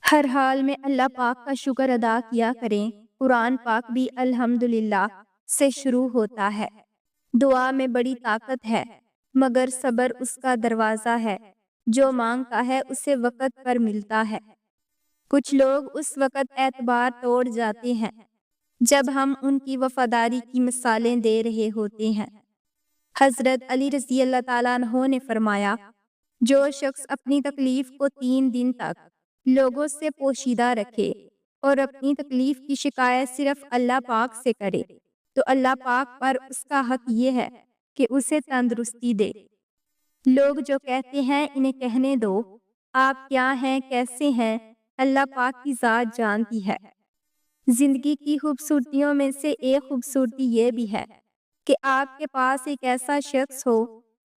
ہر حال میں اللہ پاک کا شکر ادا کیا کریں۔ قرآن پاک بھی الحمدللہ سے شروع ہوتا ہے۔ دعا میں بڑی طاقت ہے، مگر صبر اس کا دروازہ ہے۔ جو مانگتا ہے اسے وقت پر ملتا ہے۔ کچھ لوگ اس وقت اعتبار توڑ جاتے ہیں جب ہم ان کی وفاداری کی مثالیں دے رہے ہوتے ہیں۔ حضرت علی رضی اللہ تعالیٰ عنہ نے فرمایا، جو شخص اپنی تکلیف کو 3 دن تک لوگوں سے پوشیدہ رکھے اور اپنی تکلیف کی شکایت صرف اللہ پاک سے کرے تو اللہ پاک پر اس کا حق یہ ہے کہ اسے تندرستی دے۔ لوگ جو کہتے ہیں انہیں کہنے دو، آپ کیا ہیں، کیسے ہیں، اللہ پاک کی ذات جانتی ہے۔ زندگی کی خوبصورتیوں میں سے ایک خوبصورتی یہ بھی ہے کہ آپ کے پاس ایک ایسا شخص ہو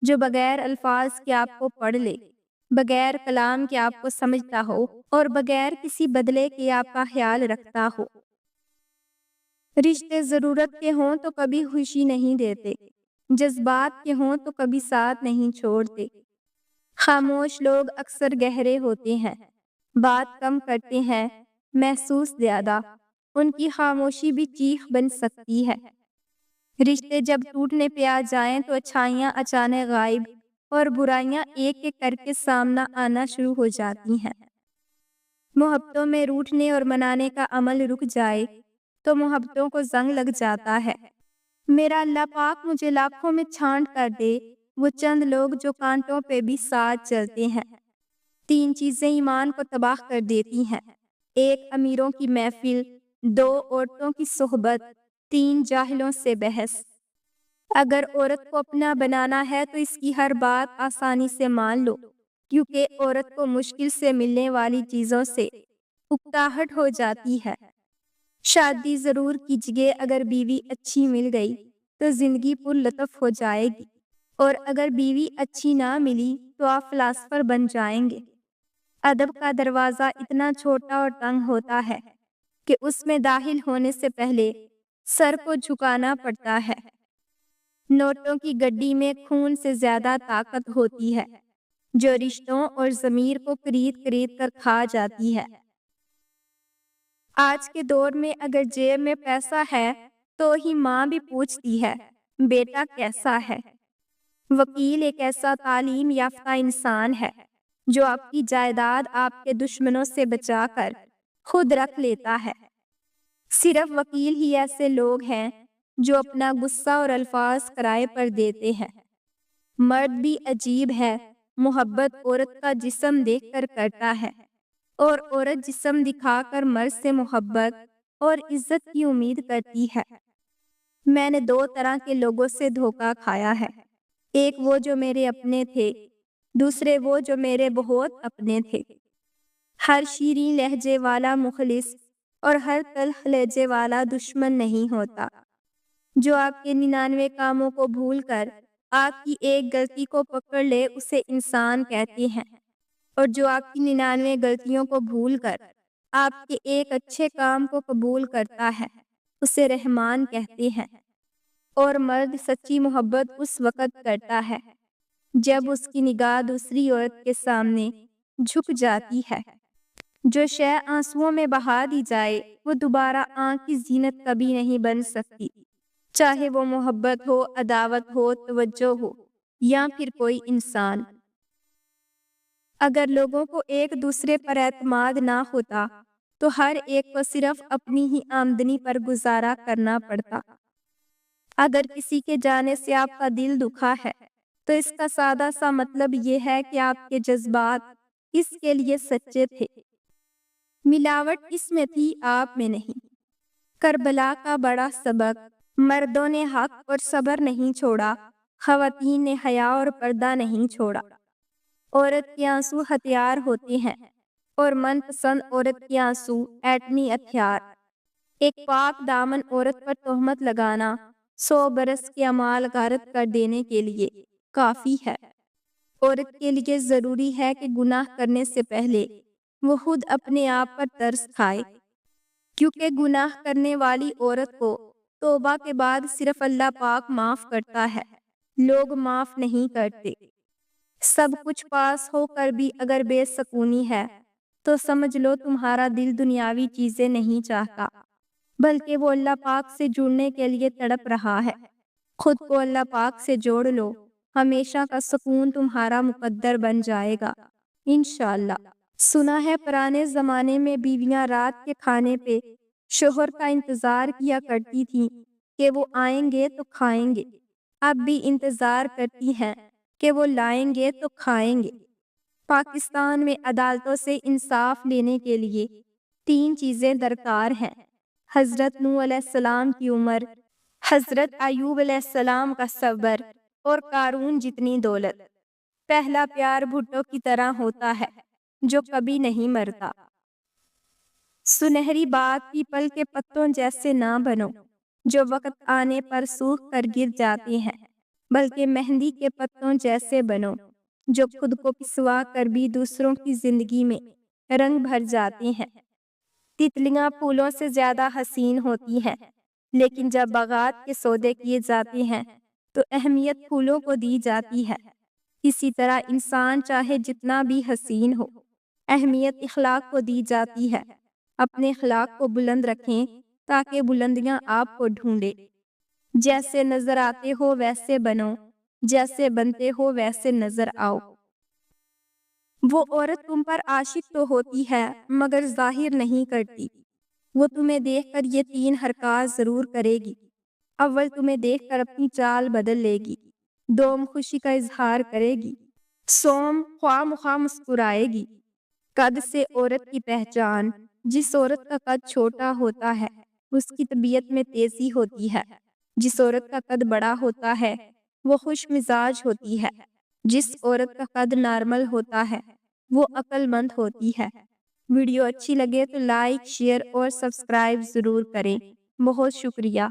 جو بغیر الفاظ کے آپ کو پڑھ لے، بغیر کلام کے آپ کو سمجھتا ہو اور بغیر کسی بدلے کے آپ کا خیال رکھتا ہو۔ رشتے ضرورت کے ہوں تو کبھی خوشی نہیں دیتے، جذبات کے ہوں تو کبھی ساتھ نہیں چھوڑتے۔ خاموش لوگ اکثر گہرے ہوتے ہیں، بات کم کرتے ہیں، محسوس زیادہ۔ ان کی خاموشی بھی چیخ بن سکتی ہے۔ رشتے جب ٹوٹنے پہ آ جائیں تو اچھائیاں اچانک غائب اور برائیاں ایک ایک کر کے سامنا آنا شروع ہو جاتی ہیں۔ محبتوں میں روٹھنے اور منانے کا عمل رک جائے تو محبتوں کو زنگ لگ جاتا ہے۔ میرا اللہ پاک مجھے لاکھوں میں چھانٹ کر دے وہ چند لوگ جو کانٹوں پہ بھی ساتھ چلتے ہیں۔ 3 چیزیں ایمان کو تباہ کر دیتی ہیں: 1 امیروں کی محفل، 2 عورتوں کی صحبت، 3 جاہلوں سے بحث۔ اگر عورت کو اپنا بنانا ہے تو اس کی ہر بات آسانی سے مان لو، کیونکہ عورت کو مشکل سے ملنے والی چیزوں سے اکتاہٹ ہو جاتی ہے۔ شادی ضرور کیجیے، اگر بیوی اچھی مل گئی تو زندگی پر لطف ہو جائے گی، اور اگر بیوی اچھی نہ ملی تو آپ فلاسفر بن جائیں گے۔ ادب کا دروازہ اتنا چھوٹا اور تنگ ہوتا ہے کہ اس میں داخل ہونے سے پہلے سر کو جھکانا پڑتا ہے۔ نوٹوں کی گڈی میں خون سے زیادہ طاقت ہوتی ہے، جو رشتوں اور ضمیر کو کرید کرید کر کھا جاتی ہے۔ آج کے دور میں اگر جیب میں پیسہ ہے تو ہی ماں بھی پوچھتی ہے، بیٹا کیسا ہے؟ وکیل ایک ایسا تعلیم یافتہ انسان ہے جو آپ کی جائیداد آپ کے دشمنوں سے بچا کر خود رکھ لیتا ہے۔ صرف وکیل ہی ایسے لوگ ہیں جو اپنا غصہ اور الفاظ کرائے پر دیتے ہیں۔ مرد بھی عجیب ہے، محبت عورت کا جسم دیکھ کر کرتا ہے، اور عورت جسم دکھا کر مرد سے محبت اور عزت کی امید کرتی ہے۔ میں نے 2 طرح کے لوگوں سے دھوکہ کھایا ہے، ایک وہ جو میرے اپنے تھے، دوسرے وہ جو میرے بہت اپنے تھے۔ ہر شیریں لہجے والا مخلص اور ہر تلخ لہجے والا دشمن نہیں ہوتا۔ جو آپ کے 99 کاموں کو بھول کر آپ کی ایک غلطی کو پکڑ لے اسے انسان کہتے ہیں، اور جو آپ کی 99 غلطیوں کو بھول کر آپ کے ایک اچھے کام کو قبول کرتا ہے اسے رحمان کہتے ہیں۔ اور مرد سچی محبت اس وقت کرتا ہے جب اس کی نگاہ دوسری عورت کے سامنے جھک جاتی ہے۔ جو شے آنسوؤں میں بہا دی جائے وہ دوبارہ آنکھ کی زینت کبھی نہیں بن سکتی، چاہے وہ محبت ہو، عداوت ہو، توجہ ہو یا پھر کوئی انسان۔ اگر لوگوں کو ایک دوسرے پر اعتماد نہ ہوتا تو ہر ایک کو صرف اپنی ہی آمدنی پر گزارا کرنا پڑتا۔ اگر کسی کے جانے سے آپ کا دل دکھا ہے تو اس کا سادہ سا مطلب یہ ہے کہ آپ کے جذبات اس کے لیے سچے تھے۔ ملاوٹ اس میں تھی، آپ میں نہیں۔ کربلا کا بڑا سبق: مردوں نے حق اور صبر نہیں چھوڑا، خواتین نے حیا اور پردہ نہیں چھوڑا۔ عورت کے آنسو ہتھیار ہوتے ہیں اور من پسند عورت کے آنسو ایٹمی ہتھیار۔ ایک پاک دامن عورت پر تہمت لگانا 100 برس کے اعمال غارت کر دینے کے لیے کافی ہے۔ عورت کے لیے ضروری ہے کہ گناہ کرنے سے پہلے وہ خود اپنے آپ پر ترس کھائے، کیونکہ گناہ کرنے والی عورت کو توبہ کے بعد صرف اللہ پاک معاف کرتا ہے، لوگ معاف نہیں کرتے۔ سب کچھ پاس ہو کر بھی اگر بے سکونی ہے تو سمجھ لو تمہارا دل دنیاوی چیزیں نہیں چاہتا، بلکہ وہ اللہ پاک سے جڑنے کے لیے تڑپ رہا ہے۔ خود کو اللہ پاک سے جوڑ لو، ہمیشہ کا سکون تمہارا مقدر بن جائے گا انشاءاللہ۔ سنا ہے پرانے زمانے میں بیویاں رات کے کھانے پہ شوہر کا انتظار کیا کرتی تھیں کہ وہ آئیں گے تو کھائیں گے۔ اب بھی انتظار کرتی ہیں کہ وہ لائیں گے تو کھائیں گے۔ پاکستان میں عدالتوں سے انصاف لینے کے لیے 3 چیزیں درکار ہیں: حضرت نوح علیہ السلام کی عمر، حضرت ایوب علیہ السلام کا صبر اور قارون جتنی دولت۔ پہلا پیار بھٹو کی طرح ہوتا ہے جو کبھی نہیں مرتا۔ سنہری بات پیپل کے پتوں جیسے نہ بنو جو وقت آنے پر سوکھ کر گر جاتے ہیں، بلکہ مہندی کے پتوں جیسے بنو جو خود کو پسوا کر بھی دوسروں کی زندگی میں رنگ بھر جاتے ہیں۔ تتلیاں پھولوں سے زیادہ حسین ہوتی ہیں، لیکن جب باغات کے سودے کیے جاتے ہیں تو اہمیت پھولوں کو دی جاتی ہے۔ اسی طرح انسان چاہے جتنا بھی حسین ہو، اہمیت اخلاق کو دی جاتی ہے۔ اپنے اخلاق کو بلند رکھیں تاکہ بلندیاں آپ کو ڈھونڈے۔ جیسے نظر آتے ہو ویسے بنو، جیسے بنتے ہو ویسے نظر آؤ۔ وہ عورت تم پر عاشق تو ہوتی ہے مگر ظاہر نہیں کرتی۔ وہ تمہیں دیکھ کر یہ 3 حرکات ضرور کرے گی۔ اول تمہیں دیکھ کر اپنی چال بدل لے گی، دوم خوشی کا اظہار کرے گی، سوم خواہ مخواہ مسکرائے گی۔ قد سے عورت کی پہچان: جس عورت کا قد چھوٹا ہوتا ہے اس کی طبیعت میں تیزی ہوتی ہے۔ جس عورت کا قد بڑا ہوتا ہے وہ خوش مزاج ہوتی ہے۔ جس عورت کا قد نارمل ہوتا ہے وہ عقل مند ہوتی ہے۔ ویڈیو اچھی لگے تو لائک، شیئر اور سبسکرائب ضرور کریں۔ بہت شکریہ۔